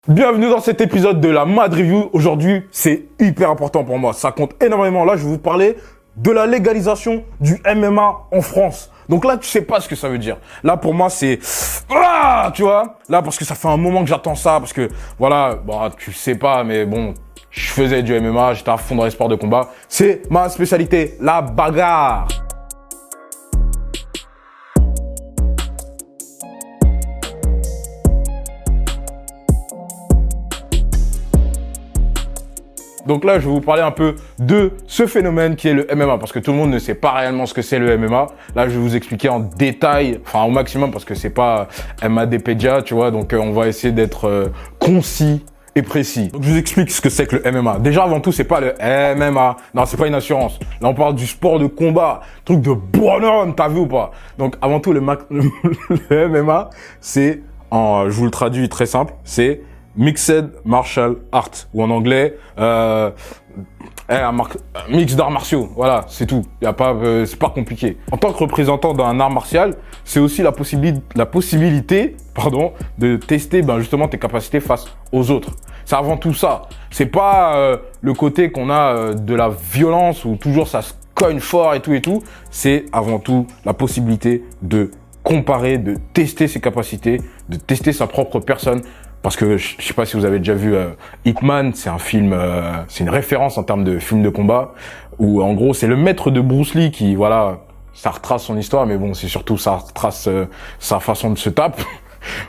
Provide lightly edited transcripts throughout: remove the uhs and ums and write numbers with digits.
Bienvenue dans cet épisode de la Mad Review. Aujourd'hui, c'est hyper important pour moi. Ça compte énormément. Là, je vais vous parler de la légalisation du MMA en France. Donc là, tu sais pas ce que ça veut dire. Là, pour moi, c'est... tu vois. Là, parce que ça fait un moment que j'attends ça. Parce que, voilà, bah, tu sais pas, mais bon, je faisais du MMA, j'étais à fond dans les sports de combat. C'est ma spécialité, la bagarre. Donc là, je vais vous parler un peu de ce phénomène qui est le MMA, parce que tout le monde ne sait pas réellement ce que c'est le MMA. Là, je vais vous expliquer en détail, enfin au maximum, parce que c'est pas MADPEDIA, tu vois, donc on va essayer d'être concis et précis. Donc je vous explique ce que c'est que le MMA. Déjà, avant tout, c'est pas le MMA. Non, c'est pas une assurance. Là, on parle du sport de combat, truc de bonhomme, t'as vu ou pas? Donc avant tout, le MMA, c'est, je vous le traduis très simple, c'est Mixed Martial Art, ou en anglais, un mix d'arts martiaux. Voilà, c'est tout. Y a pas, c'est pas compliqué. En tant que représentant d'un art martial, c'est aussi la possibilité, de tester, justement tes capacités face aux autres. C'est avant tout ça. C'est pas le côté qu'on a de la violence où toujours ça se cogne fort et tout. C'est avant tout la possibilité de comparer, de tester ses capacités, de tester sa propre personne. Parce que je sais pas si vous avez déjà vu Ip Man, c'est un film, c'est une référence en termes de film de combat où en gros c'est le maître de Bruce Lee qui, voilà, ça retrace son histoire, mais bon, c'est surtout ça retrace sa façon de se taper,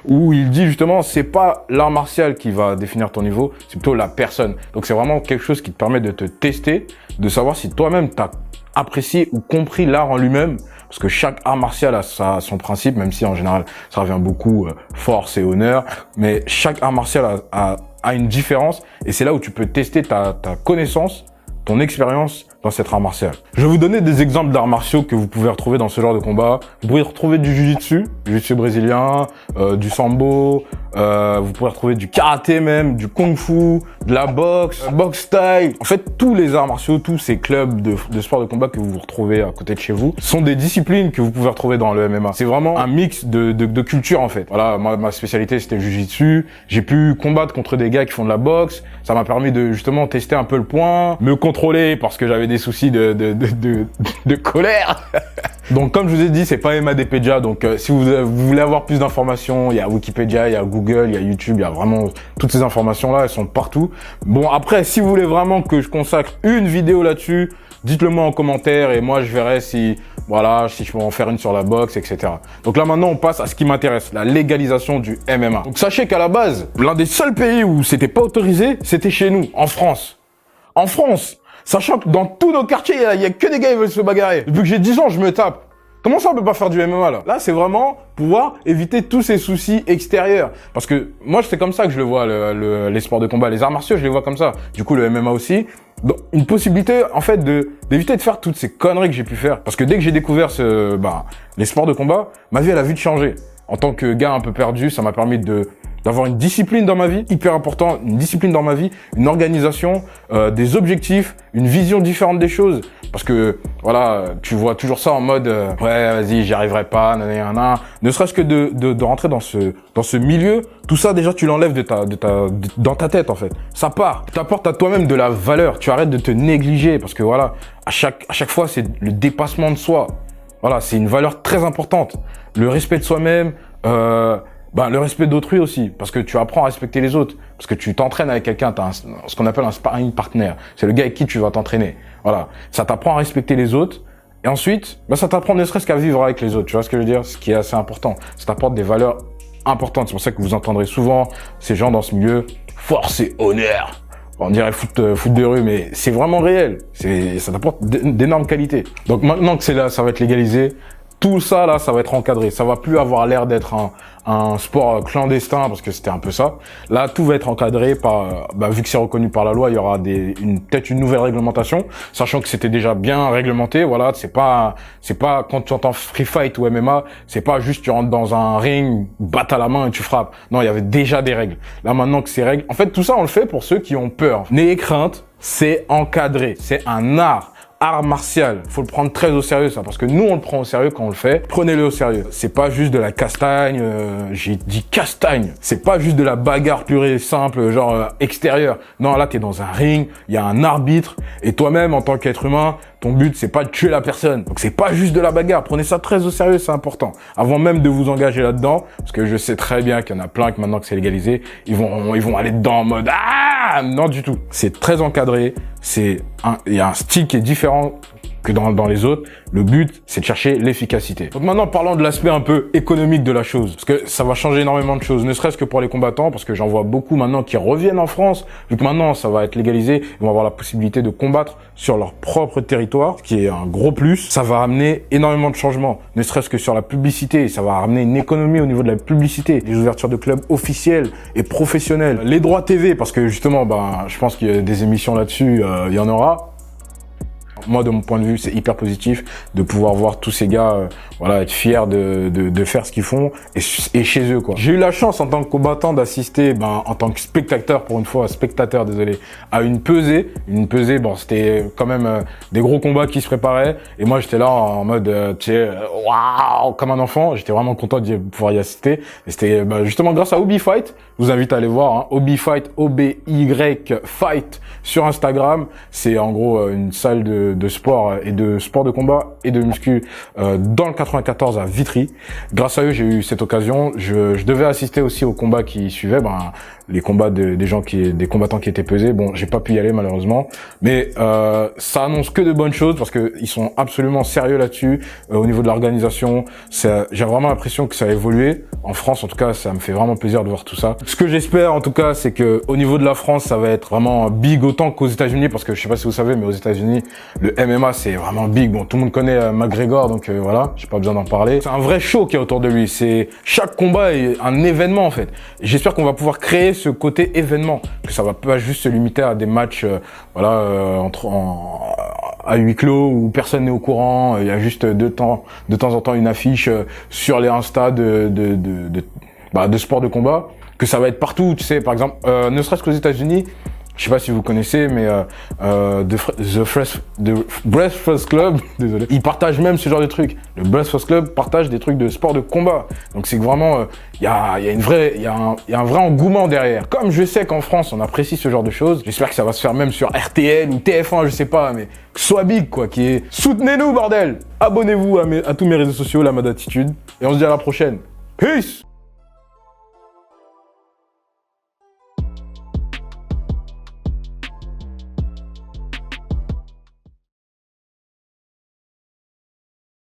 où il dit justement c'est pas l'art martial qui va définir ton niveau, c'est plutôt la personne. Donc c'est vraiment quelque chose qui te permet de te tester, de savoir si toi-même t'as apprécié ou compris l'art en lui-même. Parce que chaque art martial a son principe, même si en général ça revient beaucoup force et honneur, mais chaque art martial a une différence et c'est là où tu peux tester ta connaissance, ton expérience dans cet art martial. Je vais vous donner des exemples d'arts martiaux que vous pouvez retrouver dans ce genre de combat. Vous pouvez retrouver du jiu-jitsu brésilien, du sambo, vous pouvez retrouver du karaté même, du kung-fu, de la boxe style. En fait, tous les arts martiaux, tous ces clubs de sport de combat que vous retrouvez à côté de chez vous sont des disciplines que vous pouvez retrouver dans le MMA. C'est vraiment un mix de culture en fait. Voilà, ma spécialité c'était le jiu-jitsu. J'ai pu combattre contre des gars qui font de la boxe. Ça m'a permis de justement tester un peu le poing, me contrôler parce que j'avais des soucis de colère. Donc comme je vous ai dit, c'est pas MADPEDIA. Donc si vous voulez avoir plus d'informations, il y a Wikipédia, il y a Google, il y a YouTube, il y a vraiment toutes ces informations là, elles sont partout. Bon après, si vous voulez vraiment que je consacre une vidéo là-dessus, dites-le moi en commentaire et moi je verrai si je peux en faire une sur la boxe, etc. Donc là maintenant on passe à ce qui m'intéresse, la légalisation du MMA. Donc sachez qu'à la base, l'un des seuls pays où c'était pas autorisé, c'était chez nous, en France. En France, sachant que dans tous nos quartiers, il y a que des gars qui veulent se bagarrer. Depuis que j'ai 10 ans, je me tape. Comment ça on peut pas faire du MMA là? Là, c'est vraiment pouvoir éviter tous ces soucis extérieurs. Parce que moi, c'est comme ça que je le vois, les sports de combat. Les arts martiaux, je les vois comme ça. Du coup, le MMA aussi. Donc, une possibilité, en fait, d'éviter de faire toutes ces conneries que j'ai pu faire. Parce que dès que j'ai découvert les sports de combat, ma vie, elle a vite changé. En tant que gars un peu perdu, ça m'a permis d'avoir une discipline dans ma vie, hyper important, une discipline dans ma vie, une organisation, des objectifs, une vision différente des choses. Parce que, voilà, tu vois toujours ça en mode, ouais, vas-y, j'y arriverai pas, nanana. Ne serait-ce que de rentrer dans ce milieu, tout ça, déjà, tu l'enlèves dans ta tête, en fait. Ça part. Tu apportes à toi-même de la valeur. Tu arrêtes de te négliger. Parce que, voilà, à chaque fois, c'est le dépassement de soi. Voilà, c'est une valeur très importante. Le respect de soi-même, le respect d'autrui aussi, parce que tu apprends à respecter les autres, parce que tu t'entraînes avec quelqu'un, t'as ce qu'on appelle un sparring partner, c'est le gars avec qui tu vas t'entraîner. Voilà, ça t'apprend à respecter les autres, et ensuite, ça t'apprend ne serait-ce qu'à vivre avec les autres, tu vois ce que je veux dire, ce qui est assez important. Ça t'apporte des valeurs importantes, c'est pour ça que vous entendrez souvent ces gens dans ce milieu, force et honneur. On dirait foot de rue, mais c'est vraiment réel, ça t'apporte d'énormes qualités. Donc maintenant que c'est là, ça va être légalisé, tout ça, là, ça va être encadré. Ça va plus avoir l'air d'être un sport clandestin, parce que c'était un peu ça. Là, tout va être encadré par, vu que c'est reconnu par la loi, il y aura peut-être une nouvelle réglementation, sachant que c'était déjà bien réglementé. Voilà, c'est pas quand tu entends free fight ou MMA, c'est pas juste tu rentres dans un ring, batte à la main et tu frappes. Non, il y avait déjà des règles. Là, maintenant que ces règles, en fait, tout ça, on le fait pour ceux qui ont peur. N'ayez crainte, c'est encadré. C'est un art. art martial. Faut le prendre très au sérieux, ça, parce que nous, on le prend au sérieux quand on le fait. Prenez-le au sérieux. C'est pas juste de la castagne, j'ai dit castagne. C'est pas juste de la bagarre pure et simple, genre extérieure. Non, là, t'es dans un ring, il y a un arbitre, et toi-même, en tant qu'être humain, ton but, c'est pas de tuer la personne. Donc, c'est pas juste de la bagarre. Prenez ça très au sérieux, c'est important. Avant même de vous engager là-dedans, parce que je sais très bien qu'il y en a plein que maintenant que c'est légalisé, ils vont aller dedans en mode ah, non du tout. C'est très encadré. Il y a un style qui est différent que dans les autres. Le but, c'est de chercher l'efficacité. Donc maintenant, parlons de l'aspect un peu économique de la chose. Parce que ça va changer énormément de choses, ne serait-ce que pour les combattants, parce que j'en vois beaucoup maintenant qui reviennent en France. Vu que maintenant, ça va être légalisé, ils vont avoir la possibilité de combattre sur leur propre territoire, ce qui est un gros plus. Ça va amener énormément de changements, ne serait-ce que sur la publicité. Ça va ramener une économie au niveau de la publicité, des ouvertures de clubs officiels et professionnels. Les droits TV, parce que justement, je pense qu'il y a des émissions là-dessus, il y en aura. Moi, de mon point de vue, c'est hyper positif de pouvoir voir tous ces gars, être fiers de faire ce qu'ils font et chez eux, quoi. J'ai eu la chance en tant que combattant d'assister, en tant que spectateur, pour une fois, spectateur, désolé, à une pesée. Une pesée, c'était quand même des gros combats qui se préparaient et moi, j'étais là en mode, waouh, comme un enfant. J'étais vraiment content de pouvoir y assister. Et c'était justement grâce à Obi Fight. Je vous invite à aller voir, hein. Obi Fight, O-B-Y Fight sur Instagram. C'est en gros une salle de sport et de sport de combat et de muscu dans le 94 à Vitry. Grâce à eux, j'ai eu cette occasion. Je devais assister aussi aux combats qui suivaient, les combats des combattants qui étaient pesés. Bon, j'ai pas pu y aller malheureusement, mais ça annonce que de bonnes choses parce que ils sont absolument sérieux là-dessus au niveau de l'organisation. J'ai vraiment l'impression que ça a évolué en France. En tout cas, ça me fait vraiment plaisir de voir tout ça. Ce que j'espère en tout cas, c'est que au niveau de la France, ça va être vraiment big autant qu'aux États-Unis, parce que je sais pas si vous savez, mais aux États-Unis, le MMA c'est vraiment big. Bon, tout le monde connaît McGregor, donc voilà, j'ai pas besoin d'en parler. C'est un vrai show qui est autour de lui. Chaque combat est un événement en fait. J'espère qu'on va pouvoir créer ce côté événement, que ça va pas juste se limiter à des matchs, à huis clos où personne n'est au courant. Il y a juste de temps en temps une affiche sur les Insta de sport de combat. Que ça va être partout, tu sais, par exemple, ne serait-ce qu'aux États-Unis, je sais pas si vous connaissez, mais The Breakfast Club, désolé, ils partagent même ce genre de trucs. Le Breakfast Club partage des trucs de sport de combat. Donc c'est que vraiment, il y a un vrai engouement derrière. Comme je sais qu'en France, on apprécie ce genre de choses, j'espère que ça va se faire même sur RTL ou TF1, je sais pas, mais que ce soit big, quoi, soutenez-nous, bordel! Abonnez-vous à tous mes réseaux sociaux, La Mode Attitude, et on se dit à la prochaine. Peace!